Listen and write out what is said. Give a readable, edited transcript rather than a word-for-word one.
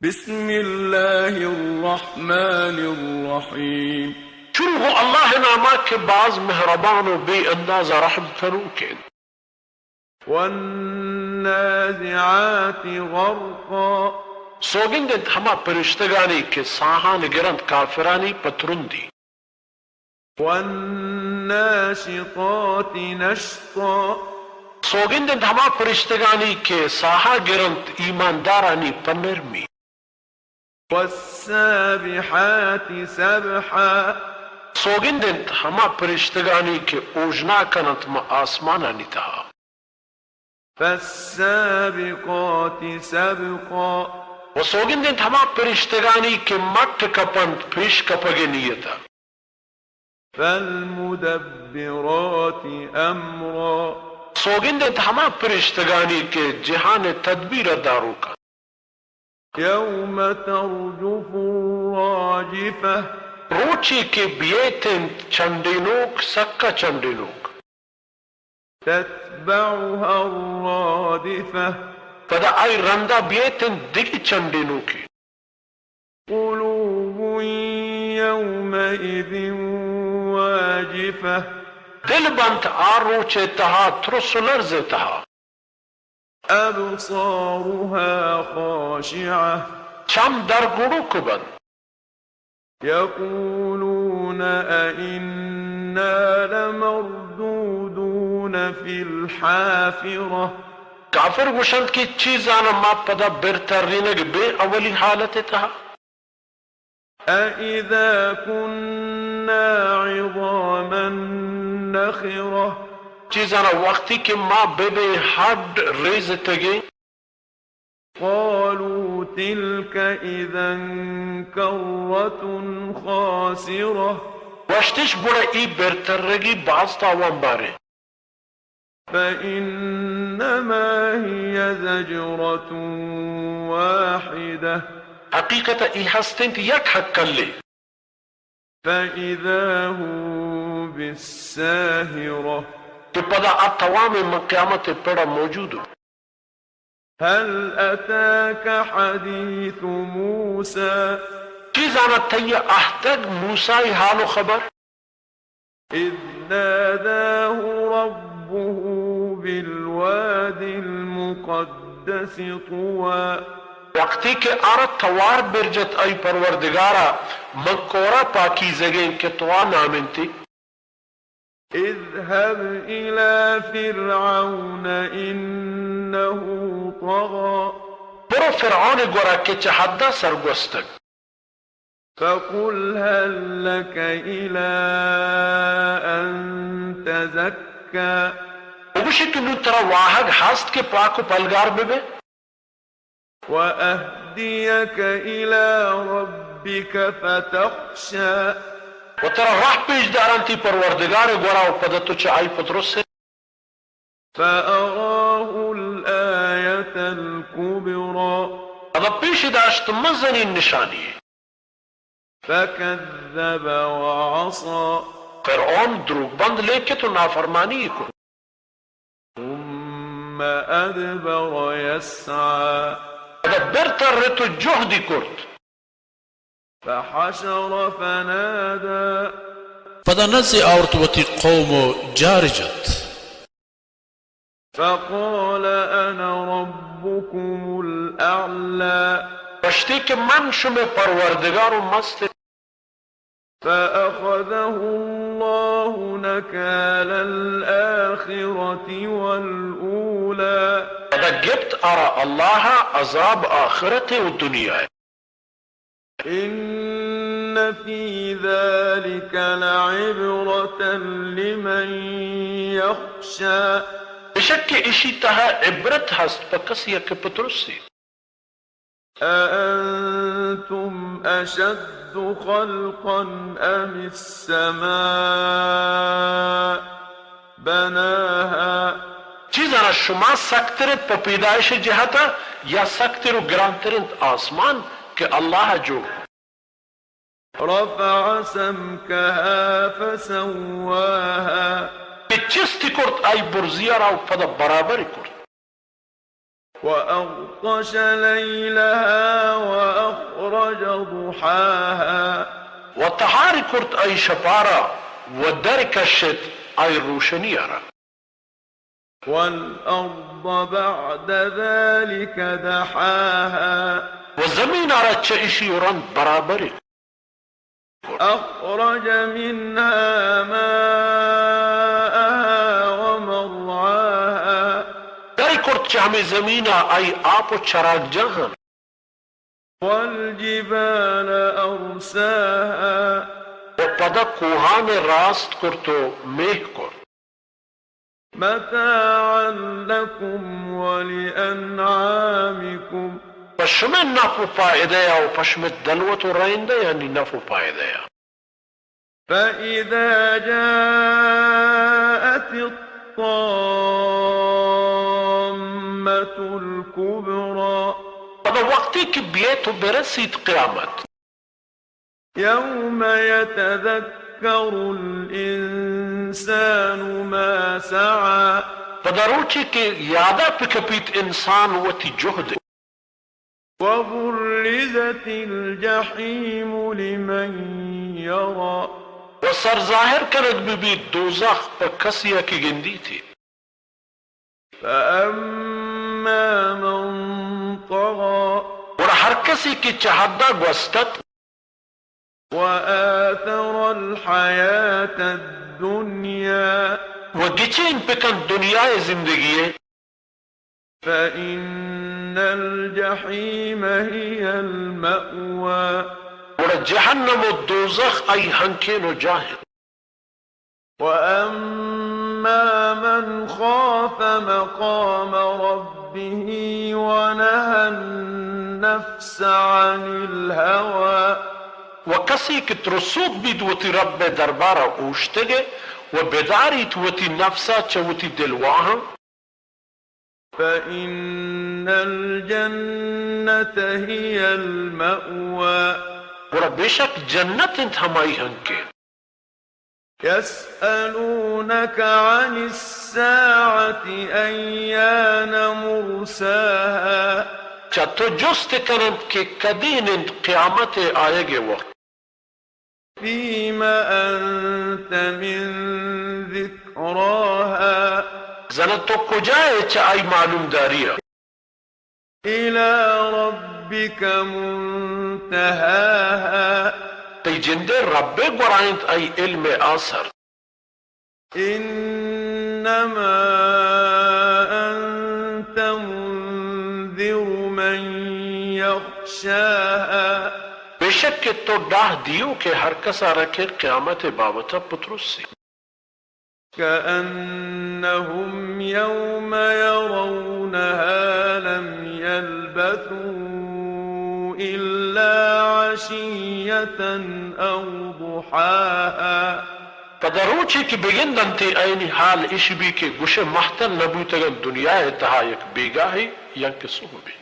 بسم الله الرحمن الرحيم. شروع ہو اللہ نامہ کے بعض مہربان و بے اندازہ رحم کرو کے والنازعات غرقا. سوگند ہما پرشتگانی کے ساہان گرند کافرانی پترندی. والناشطات نشطا. سوگند ہما پرشتگانی کے ساہا گرند ایماندارانی پنرمی. والسابحات سبحا. سوگند ہما پرشتگانی کے اوجنا کنت ما آسمانانی تہا. فالسابقات سبقا. و سوگند ہما پرشتگانی کے مٹ کپند پیش کپگنیتا. فالمدبرات امرا. سوگند ہما پرشتگانی کے جہان تدبیر دارو کا. يوم ترجف الراجفة. روچی کے بیتن چندینوک سکا چندینوک. تتبعها الرادفة. پدا آئی رندہ بیتن دگی چندینوکی. قلوب يومئذ واجفة. دل بند آروچے تہا ترس لرز تہا. أبصارها خاشعة. چم در گڑو بند. يقولون أئنا لمردودون في الحافرة. کافر گوشند کی چیزانا ما پدا برترینگ بے اولی حالت تہا. أئذا كنا عظاما نخرة. چیزانا وقتی کہ ما بے بے حد ریز تگی. قالوا تلك إذا كرة خاسرة. وشتش بڑا ای برترگی باز تاوان بارے. فإنما هي زجرة واحدة. حقیقت ای ہستند یک حق کلے. فإذا هم بالساهرة. کہ پدا اب توام من قیامت پڑا موجود. هل أتاك حديث موسى. چیزانا تیہ احتگ موسیٰ حال و خبر. إذ ناداه ربه بالواد المقدس طوى. وقتی کہ آرت توار برجت ای پروردگارا مکورا پاکی زگیں کے توا نامنتی. اذهب إلى فرعون إنه طغى. برو فرعون گورا کے چہدہ سرگوستگ. فقل هل لك إلى أن تزكى. اگوشی کنو ترا واحد ہست کے پاک و پلگار بے. وأهديك إلى ربك فتخشى. و ترا راہ پیش دارانتی پروردگار گورا و پدا تو چاہی پترس سے. فأراه الآية الكبرى. پدا پیش داشت مزنی نشانی. فكذب وعصى. فرعون دروگ بند لے کے تو نافرمانی کو. ثم أدبر يسعى. پدا برتر رتو جہدی کرد. فحشر فنادى. پدا نزی آورت وتی قوم جارجت. فقال أنا ربكم الأعلى. پشتی کہ من شم پروردگار و مست. فأخذه الله نكال الآخرة والأولى. پدا گبت آرا اللہ عذاب آخرت و دنیا ہے. إن في ذلك لعبرة لمن يخشى. بشک کہ اسی تہا عبرت ہست پکسی کے پترس سے. أأنتم أشد خلقا أم السماء بناها. چیزانا شما سکترت پا پیدائش جہتا یا سکتر و گرانترت آسمان کہ اللہ جو. رفع سمكها فسواها. کہ چستی کرت آئی برزیارا و پدا برابری کرت. وأغطش ليلها وأخرج ضحاها وتحاري كرت أي شبارة ودركشت أي روشنيارة والأرض بعد ذلك دحاها وزمين أردت إشي يرند برابري أخرج منها ماءها ومرعاها داري كرت شامي زمينة أي آبو چراغ جهان والجبال أرساها وپدا کوهان راست كرتو ميه كرت متاعا لكم ولأنعامكم پشمه نفو فائده یا و پشمه دلوت و رینده یعنی نفو فائده یا فإذا جاءت الطامة الكبرى پدا وقتی که بیتو برسید قیامت يوم يتذكر الإنسان ما سعى پدا روچی که یادا پکپیت انسان وتی جهد وبرزت الجحيم لمن يرى و سر ظاهر کرد ببی دوزخ پا کسیا کی گندی تھی فأما من طغى اور ہر کسی کی چہدہ گوستت وآثر الحياة الدنيا و گچین پکن دنیا زندگی فإن الجحيم هي المأوى اور جہنم و دوزخ ای ہنکین و جاہد وأما من خاف مقام ربه ونهى النفس عن الهوى و کسی که ترسود بید وتی رب دربارا اوشتگه و بداریت وتی نفسا چوتی دلواها فإن الجنة هي المأوى اور بشک جنت انت ہمائی ہنکین يسألونك عن الساعة أيان مرساها چتو جست کنند که کدین انت قیامت آئے گے وقت فيم أنت من ذكراها زنتو کجائے چائی معلوم داریا إلى ربك منتهاها تی جندے رب گورائنت ای علم آثر إنما أنت منذر من يخشاها بشک کہ تو ڈاہ دیو کہ ہر کسا رکھے قیامت بابتا پترسی كأنهم يوم يرونها لم يلبثوا إلا عشية أو ضحاها پدروچی کی بگندن تی اینی حال اش بھی کہ گوش محتل نبوتگن دنیا اتہا یک بیگاہی یا کہ صحبی